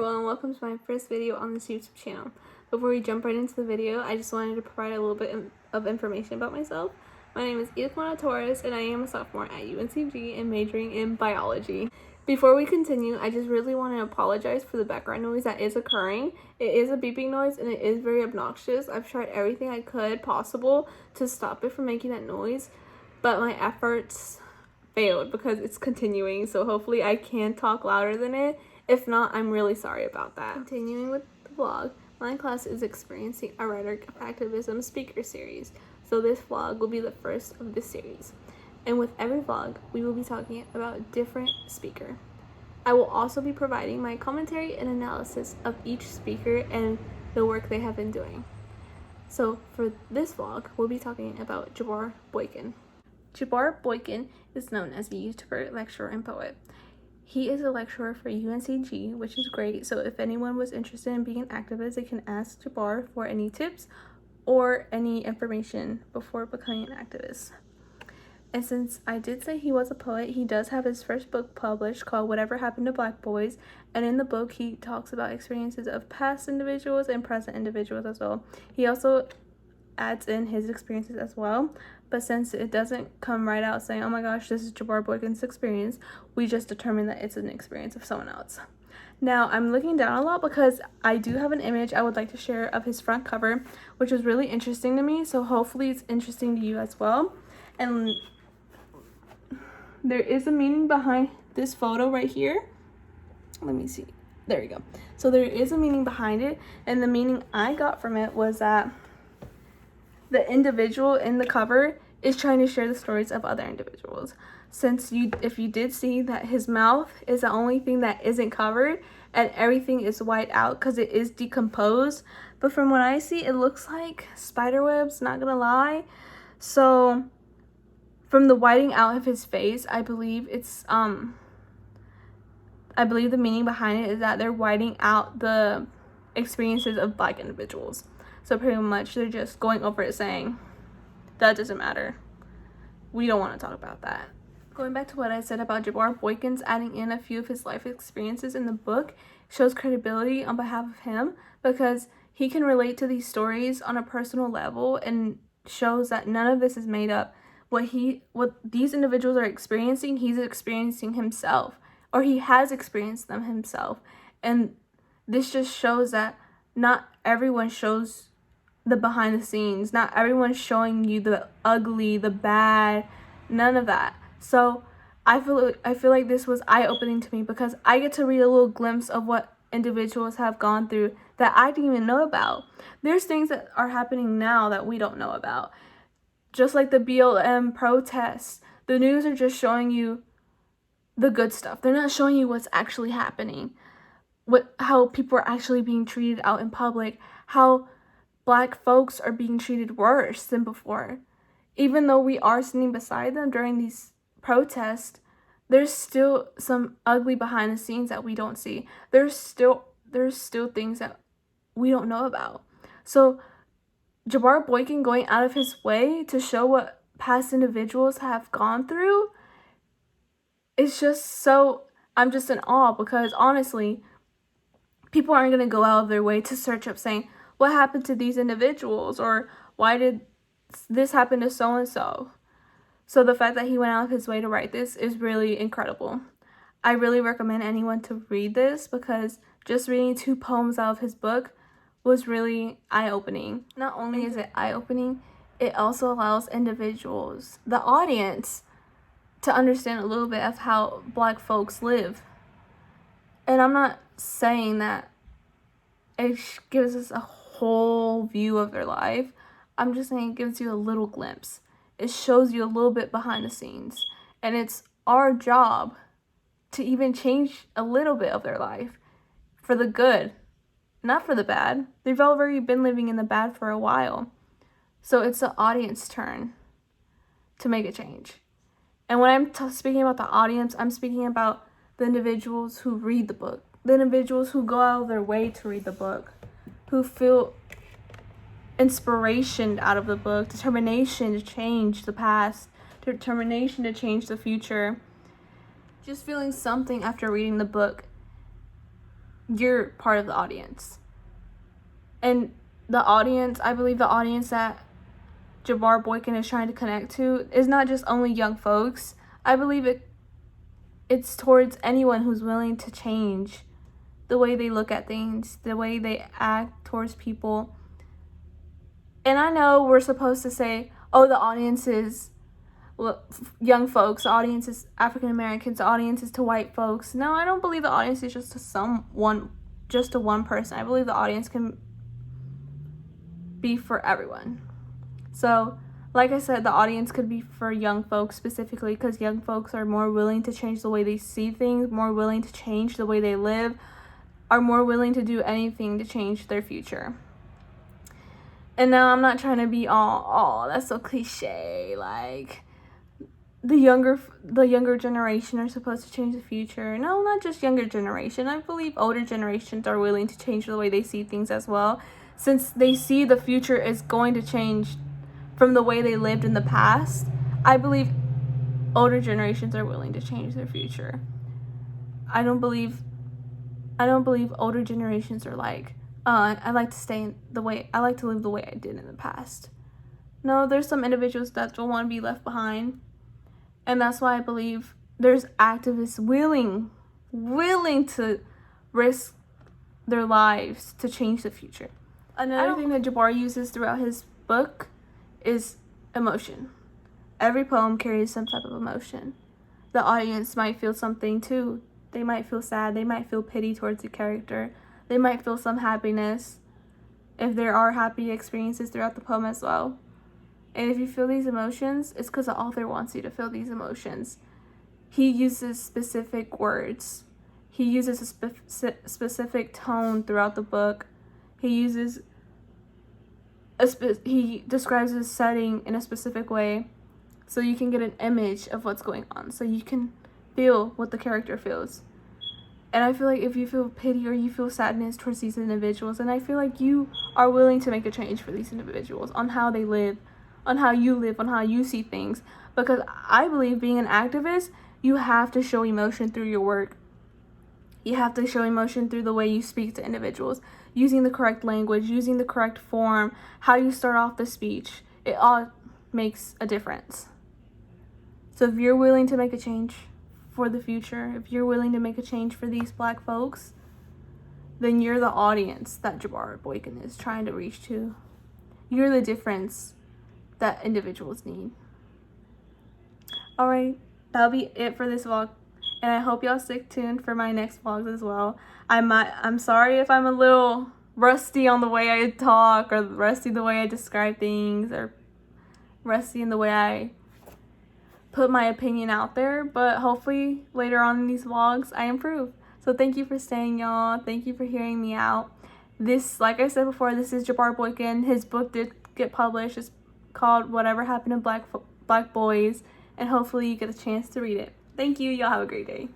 everyone, and welcome to my first video on this YouTube channel. Before we jump right into the video, I just wanted to provide a little bit of information about myself. My name is Mata-torres, and I am a sophomore at UNCG and majoring in biology. Before we continue, I just really want to apologize for the background noise that is occurring. It is a beeping noise and it is very obnoxious. I've tried everything I could possible to stop it from making that noise, but my efforts failed because it's continuing, so hopefully I can talk louder than it. If not, I'm really sorry about that. Continuing with the vlog, my class is experiencing a Rhetoric of Activism speaker series, so this vlog will be the first of this series. And with every vlog, we will be talking about a different speaker. I will also be providing my commentary and analysis of each speaker and the work they have been doing. So for this vlog, we'll be talking about Jabrar Boykin. Jabrar Boykin is known as a YouTuber, lecturer, and poet. He is a lecturer for UNCG, which is great, so if anyone was interested in being an activist, they can ask Jabrar for any tips or any information before becoming an activist. And since I did say he was a poet, he does have his first book published called Whatever Happened to Black Boys, and in the book he talks about experiences of past individuals and present individuals as well. He also adds in his experiences as well, but since it doesn't come right out saying, oh my gosh, this is Jabrar Boykin's experience, we just determine that it's an experience of someone else. Now, I'm looking down a lot because I do have an image I would like to share of his front cover, which was really interesting to me, so hopefully it's interesting to you as well. And there is a meaning behind this photo right here. Let me see. There we go. So there is a meaning behind it, and the meaning I got from it was that the individual in the cover is trying to share the stories of other individuals. Since if you did see that his mouth is the only thing that isn't covered and everything is white out because it is decomposed. But from what I see, it looks like spider webs, not gonna lie. So from the whiting out of his face, I believe the meaning behind it is that they're whiting out the experiences of Black individuals. So pretty much they're just going over it saying, that doesn't matter. We don't want to talk about that. Going back to what I said about Jabrar Boykin's adding in a few of his life experiences in the book shows credibility on behalf of him because he can relate to these stories on a personal level and shows that none of this is made up. What these individuals are experiencing, he's experiencing himself, or he has experienced them himself. And this just shows that not everyone shows the behind the scenes. Not everyone's showing you the ugly, the bad, none of that. So I feel like this was eye-opening to me because I get to read a little glimpse of what individuals have gone through that I didn't even know about. There's things that are happening now that we don't know about. Just like the BLM protests, the news are just showing you the good stuff. They're not showing you what's actually happening, how people are actually being treated out in public, how Black folks are being treated worse than before. Even though we are sitting beside them during these protests, there's still some ugly behind the scenes that we don't see. There's still things that we don't know about. So Jabrar Boykin going out of his way to show what past individuals have gone through, it's just so, I'm just in awe because honestly, people aren't going to go out of their way to search up saying, what happened to these individuals? Or why did this happen to so-and-so? So the fact that he went out of his way to write this is really incredible. I really recommend anyone to read this because just reading 2 poems out of his book was really eye-opening. Not only is it eye-opening, it also allows individuals, the audience, to understand a little bit of how Black folks live. And I'm not saying that it gives us a whole view of their life. I'm just saying it gives you a little glimpse. It shows you a little bit behind the scenes. And it's our job to even change a little bit of their life for the good, not for the bad. They've already been living in the bad for a while. So it's the audience's turn to make a change. And when I'm speaking about the audience, I'm speaking about the individuals who read the book, the individuals who go out of their way to read the book, who feel inspiration out of the book, determination to change the past, determination to change the future. Just feeling something after reading the book you're part of the audience. And the audience, I believe the audience that Jabrar Boykin is trying to connect to is not just only young folks. I believe it's towards anyone who's willing to change the way they look at things, the way they act towards people. And I know we're supposed to say, oh, the audience is young folks, the audience is African Americans, the audience is to white folks. No, I don't believe the audience is just to one person. I believe the audience can be for everyone. So, like I said, the audience could be for young folks specifically, because young folks are more willing to change the way they see things, more willing to change the way they live, are more willing to do anything to change their future. And now I'm not trying to be all, that's so cliche, like the younger generation are supposed to change the future. No, not just younger generation. I believe older generations are willing to change the way they see things as well, since they see the future is going to change from the way they lived in the past. I believe older generations are willing to change their future. I don't believe older generations are like, I like to live the way I did in the past. No, there's some individuals that don't want to be left behind. And that's why I believe there's activists willing to risk their lives to change the future. Another thing that Jabrar uses throughout his book is emotion. Every poem carries some type of emotion. The audience might feel something too. They might feel sad. They might feel pity towards the character. They might feel some happiness, if there are happy experiences throughout the poem as well. And if you feel these emotions, it's because the author wants you to feel these emotions. He uses specific words. He uses a specific tone throughout the book. He describes his setting in a specific way, so you can get an image of what's going on, so you can feel what the character feels. And I feel like if you feel pity or you feel sadness towards these individuals, and I feel like you are willing to make a change for these individuals on how they live, on how you see things. Because I believe being an activist, you have to show emotion through your work. You have to show emotion through the way you speak to individuals, using the correct language, using the correct form, how you start off the speech. It all makes a difference. So if you're willing to make a change for the future, if you're willing to make a change for these Black folks, then you're the audience that Jabrar Boykin is trying to reach to. You're the difference that individuals need. Alright, that'll be it for this vlog, and I hope y'all stick tuned for my next vlogs as well. I'm sorry if I'm a little rusty on the way I talk, or rusty the way I describe things, or rusty in the way I put my opinion out there, but hopefully later on in these vlogs I improve. So thank you for staying, y'all. Thank you for hearing me out. This, like I said before, this is Jabrar Boykin. His book did get published. It's called Whatever Happened to Black Boys, and hopefully you get a chance to read it. Thank you. Y'all have a great day.